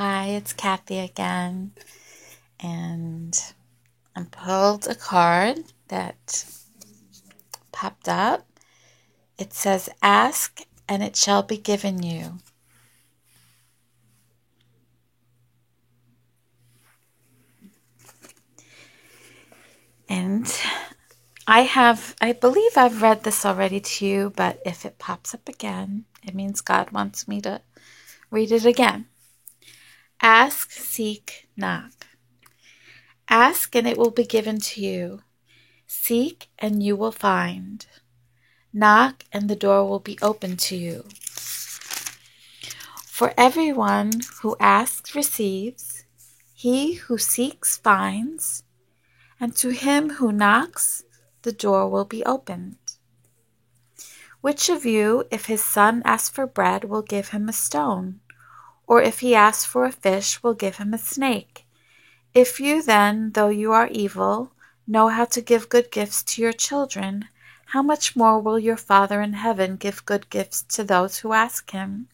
Hi, it's Kathy again, and I pulled a card that popped up. It says, "Ask, and it shall be given you." And I believe I've read this already to you, but if it pops up again, it means God wants me to read it again. Ask, seek, knock. Ask, and it will be given to you. Seek, and you will find. Knock, and the door will be open to you. For everyone who asks receives, he who seeks finds, and to him who knocks the door will be opened. Which of you, if his son asks for bread, will give him a stone? Or if he asks for a fish, will give him a snake? If you then, though you are evil, know how to give good gifts to your children, how much more will your Father in heaven give good gifts to those who ask him?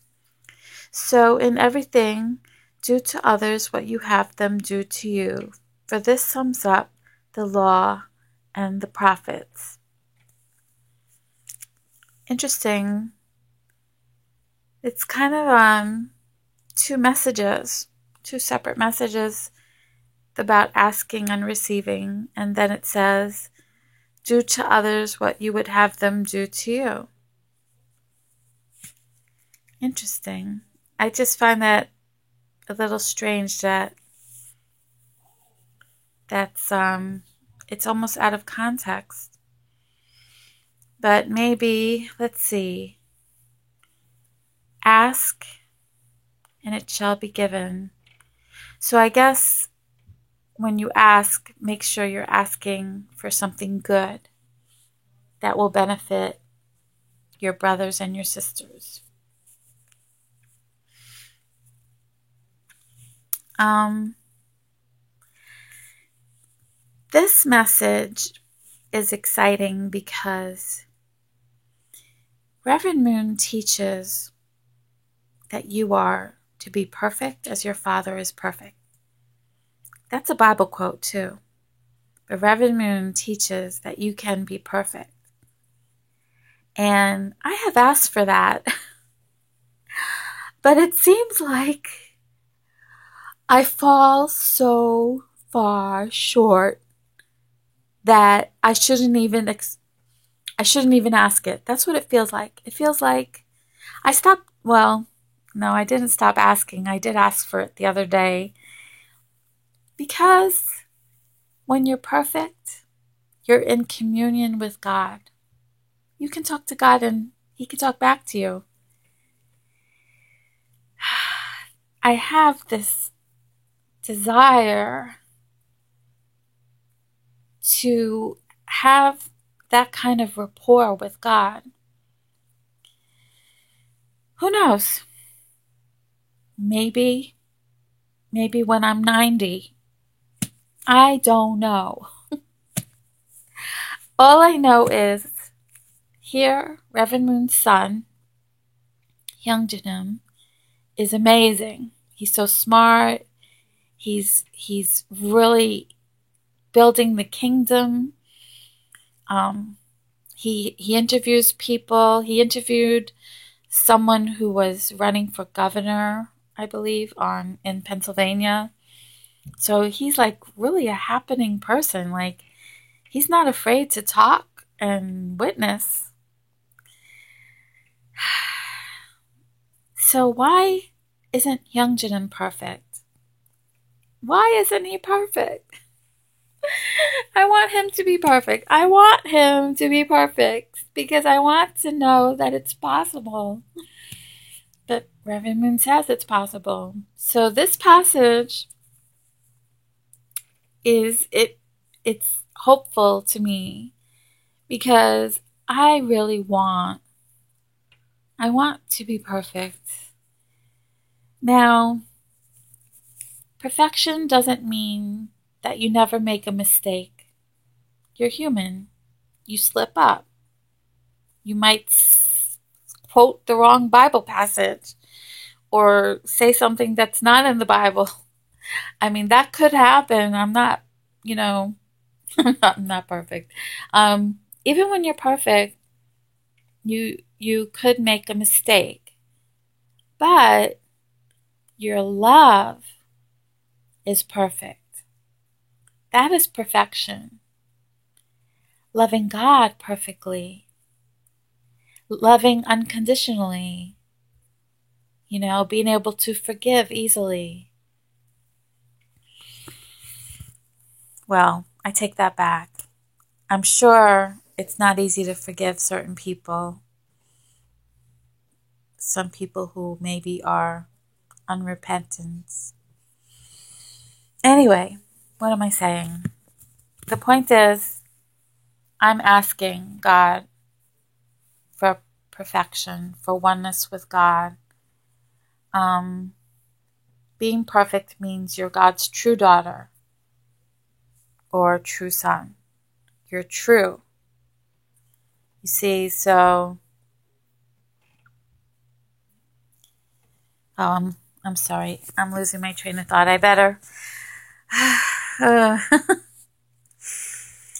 So in everything, do to others what you have them do to you, for this sums up the law and the prophets. Interesting. It's kind of two separate messages about asking and receiving, and then it says, do to others what you would have them do to you. Interesting. I just find that a little strange that's it's almost out of context. But maybe, let's see. Ask, and it shall be given. So I guess when you ask, make sure you're asking for something good that will benefit your brothers and your sisters. This message is exciting because Reverend Moon teaches that you are to be perfect as your Father is perfect. That's a Bible quote too. But Reverend Moon teaches that you can be perfect. And I have asked for that. But it seems like I fall so far short that I shouldn't even ask it. That's what it feels like. It feels like I stopped, well, no, I didn't stop asking. I did ask for it the other day. Because when you're perfect, you're in communion with God. You can talk to God and He can talk back to you. I have this desire to have that kind of rapport with God. Who knows? Maybe when I'm 90. I don't know. All I know is here, Reverend Moon's son, Hyungjinim, is amazing. He's so smart. He's really building the kingdom. He interviews people. He interviewed someone who was running for governor, I believe, in Pennsylvania. So he's like really a happening person. Like he's not afraid to talk and witness. So why isn't Hyungjinim perfect? Why isn't he perfect? I want him to be perfect. I want him to be perfect because I want to know that it's possible. But Reverend Moon says it's possible. So this passage it's hopeful to me because I want to be perfect. Now, perfection doesn't mean that you never make a mistake. You're human. You slip up. You might quote the wrong Bible passage, or say something that's not in the Bible. I mean, that could happen. I'm not, you know, I'm not perfect. Even when you're perfect, you could make a mistake. But your love is perfect. That is perfection. Loving God perfectly. Loving unconditionally. Being able to forgive easily. Well, I take that back. I'm sure it's not easy to forgive certain people. Some people who maybe are unrepentant. Anyway, what am I saying? The point is, I'm asking God for perfection, for oneness with God. Being perfect means you're God's true daughter or true son. You're true. You see, so... Oh, I'm sorry. I'm losing my train of thought. I better...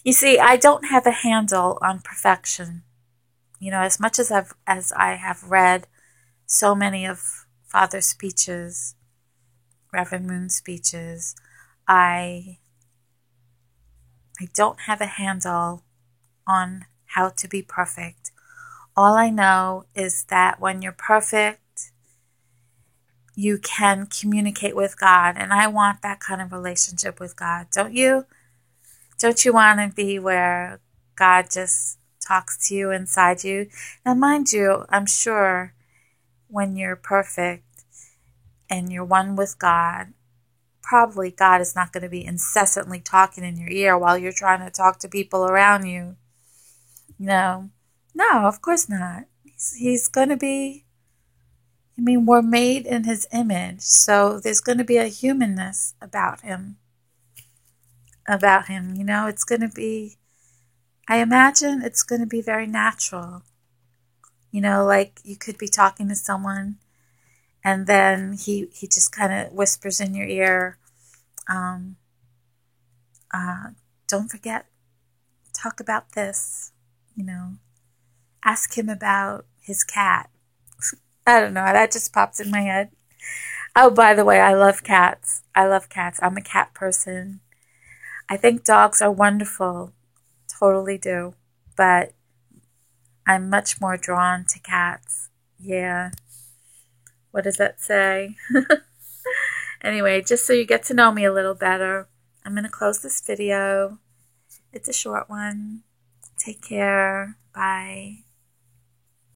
You see, I don't have a handle on perfection. As much as I have read so many of Father's speeches, Reverend Moon's speeches, I don't have a handle on how to be perfect. All I know is that when you're perfect, you can communicate with God, and I want that kind of relationship with God. Don't you? Don't you want to be where God just talks to you inside you? Now, mind you, I'm sure when you're perfect and you're one with God, probably God is not going to be incessantly talking in your ear while you're trying to talk to people around you. No, of course not. He's going to be, we're made in his image, so there's going to be a humanness about him. It's going to be, I imagine it's going to be very natural. Like you could be talking to someone and then he just kind of whispers in your ear, don't forget, talk about this, ask him about his cat. I don't know, that just pops in my head. Oh, by the way, I love cats. I'm a cat person. I think dogs are wonderful. Totally do. But I'm much more drawn to cats. Yeah. What does that say? Anyway, just so you get to know me a little better, I'm going to close this video. It's a short one. Take care. Bye.